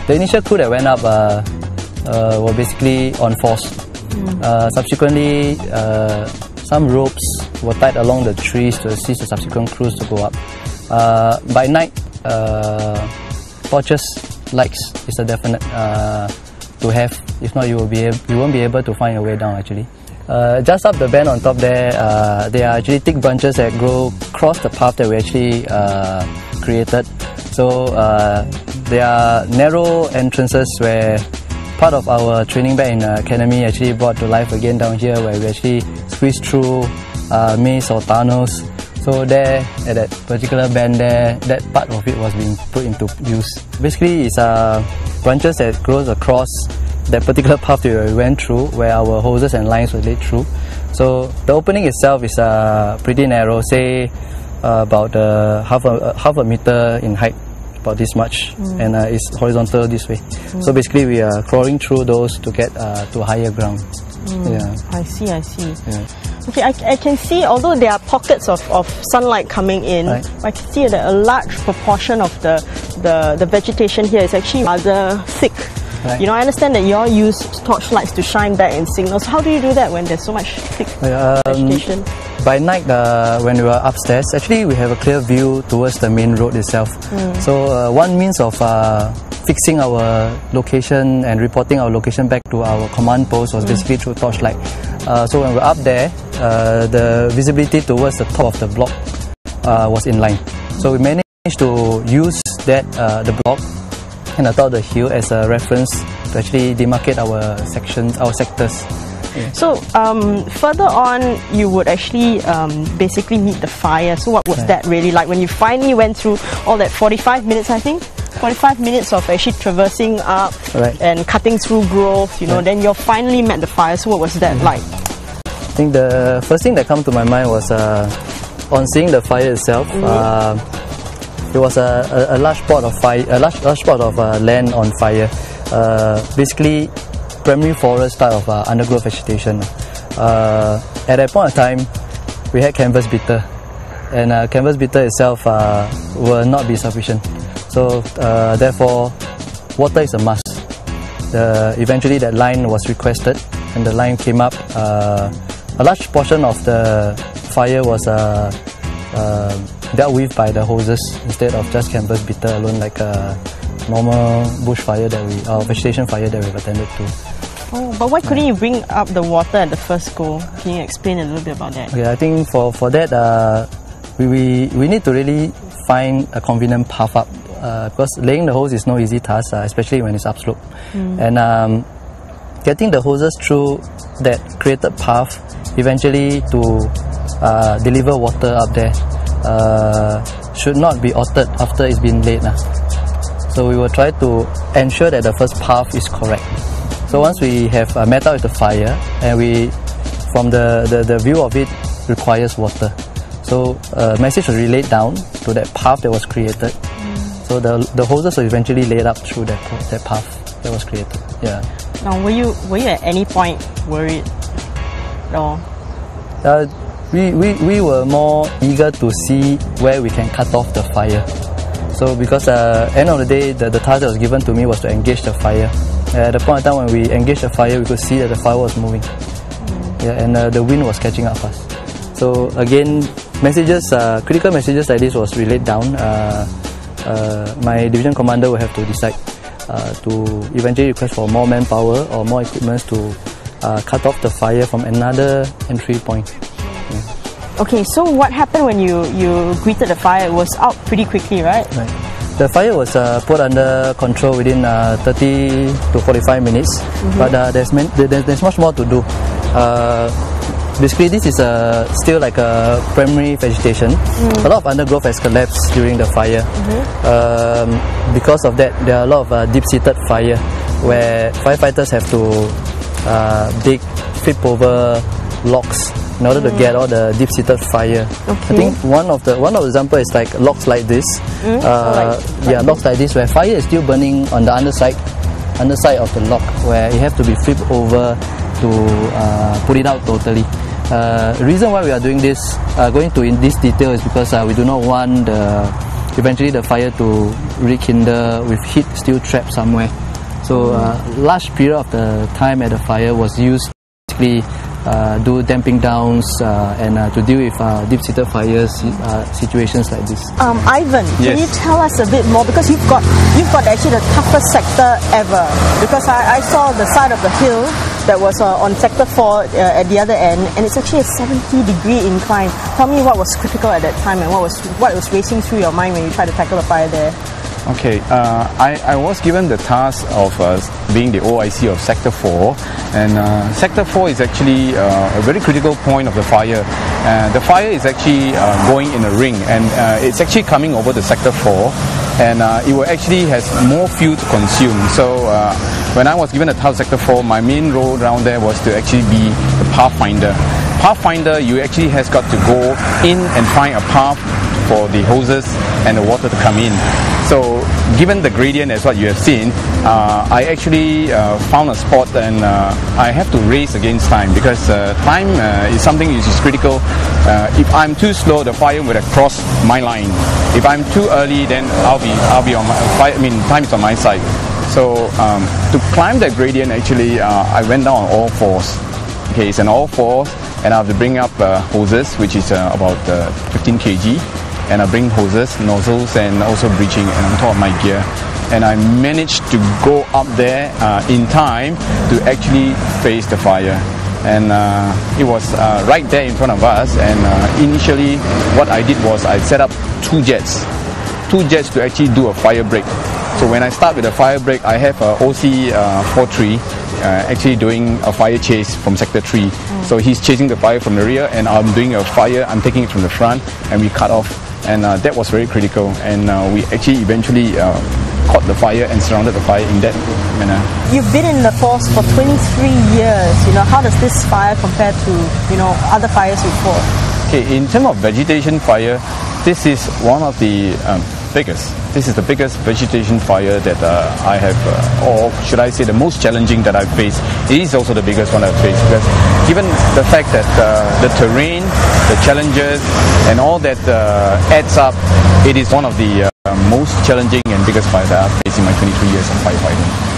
The initial crew that went up were basically on force. Subsequently, some ropes were tied along the trees to assist the subsequent crews to go up. By night, torches, lights is a definite to have. If not, you won't be able to find your way down actually. Just up the bend on top there, are actually thick branches that grow across the path that we actually created. So there are narrow entrances where part of our training back in academy actually brought to life again down here, where we actually squeezed through maze or tunnels. So there, at that particular bend there, that part of it was being put into use. Basically, it's branches that grows across that particular path that we went through, where our hoses and lines were laid through. So the opening itself is pretty narrow, say about half a meter in height, about this much, and it's horizontal this way. So basically, we are crawling through those to get to higher ground. Yeah. I see. Yeah. Okay, I can see, although there are pockets of sunlight coming in, right, I can see that a large proportion of the vegetation here is actually rather thick. Right. You know, I understand that you all use torchlights to shine back and signals. How do you do that when there's so much thick vegetation? By night, when we were upstairs, actually we have a clear view towards the main road itself. So one means of fixing our location and reporting our location back to our command post was basically through torchlight. So when we're up there, the visibility towards the top of the block was in line. So we managed to use that the block and the top of the hill as a reference to actually demarcate our sections, our sectors. Yeah. So further on, you would actually basically meet the fire. So what was that really like when you finally went through all that 45 minutes, I think? 45 minutes of actually traversing up and cutting through growth, you know, then you finally met the fire. So what was that like? I think the first thing that came to my mind was on seeing the fire itself. There was a large spot of fire, a large spot of land on fire. Basically, primary forest type of undergrowth vegetation. At that point of time, we had canvas bitter, and canvas bitter itself will not be sufficient. So therefore, water is a must. Eventually, that line was requested, and the line came up. A large portion of the fire was dealt with by the hoses instead of just canvas bitter alone, like a normal bush fire that vegetation fire that we've attended to. Oh, but why couldn't you bring up the water at the first go? Can you explain a little bit about that? Okay, I think for that, we need to really find a convenient path up, because laying the hose is no easy task, especially when it's upslope. And getting the hoses through that created path eventually to deliver water up there should not be altered after it's been laid. So we will try to ensure that the first path is correct. So once we have met out with the fire, and from the view of it requires water, so a message was relayed down to that path that was created. So the hoses were eventually laid up through that path that was created. Yeah. Now, were you at any point worried? No. We were more eager to see where we can cut off the fire. So because end of the day, the task that was given to me was to engage the fire. At the point in time when we engaged the fire, we could see that the fire was moving. Yeah, and the wind was catching up fast. So again, critical messages like this was relayed down. My division commander will have to decide to eventually request for more manpower or more equipment to cut off the fire from another entry point. Yeah. Okay, so what happened when you greeted the fire? It was out pretty quickly, right? Right. The fire was put under control within 30 to 45 minutes, but there's much more to do. Basically, this is still like a primary vegetation. A lot of undergrowth has collapsed during the fire. Because of that, there are a lot of deep-seated fire where firefighters have to flip over logs in order to get all the deep-seated fire. I think one of the example is like logs like this. Logs like this where fire is still burning on the underside of the log, where you have to be flipped over to put it out totally. The reason why we are doing this, going to in this detail, is because we do not want the eventually the fire to rekindle with heat still trapped somewhere. So large period of the time at the fire was used basically do damping downs and to deal with deep-seated fires situations like this. Ivan, can you tell us a bit more, because you've got actually the toughest sector ever, because I saw the side of the hill that was on sector 4 at the other end, and it's actually a 70-degree incline. Tell me what was critical at that time and what was racing through your mind when you tried to tackle the fire there. Okay, I was given the task of being the OIC of Sector 4, and Sector 4 is actually a very critical point of the fire. The fire is actually going in a ring, and it's actually coming over to Sector 4, and it will actually has more fuel to consume. So when I was given the task of Sector 4, my main role around there was to actually be the pathfinder. Pathfinder, you actually has got to go in and find a path for the hoses and the water to come in. So given the gradient as what you have seen, I actually found a spot, and I have to race against time, because time is something which is critical. If I'm too slow, the fire would have crossed my line. If I'm too early, then I'll be on my fire. I mean, time is on my side. So to climb that gradient, actually, I went down on all fours. Okay, it's an all fours, and I have to bring up hoses, which is about 15 kg. And I bring hoses, nozzles, and also breaching, and on top of my gear. And I managed to go up there in time to actually face the fire. And it was right there in front of us. And initially, what I did was I set up two jets to actually do a fire break. So when I start with a fire break, I have a OC 43 actually doing a fire chase from Sector 3. So he's chasing the fire from the rear, and I'm doing a fire, I'm taking it from the front, and we cut off. And that was very critical, and we actually eventually caught the fire and surrounded the fire in that manner. You've been in the force for 23 years. How does this fire compare to other fires you've fought? Okay, in terms of vegetation fire, this is one of the biggest. This is the biggest vegetation fire that I have, or should I say the most challenging that I've faced. It is also the biggest one I've faced, because given the fact that the terrain, the challenges, and all that adds up, it is one of the most challenging and biggest fires that I've faced in my 23 years of firefighting.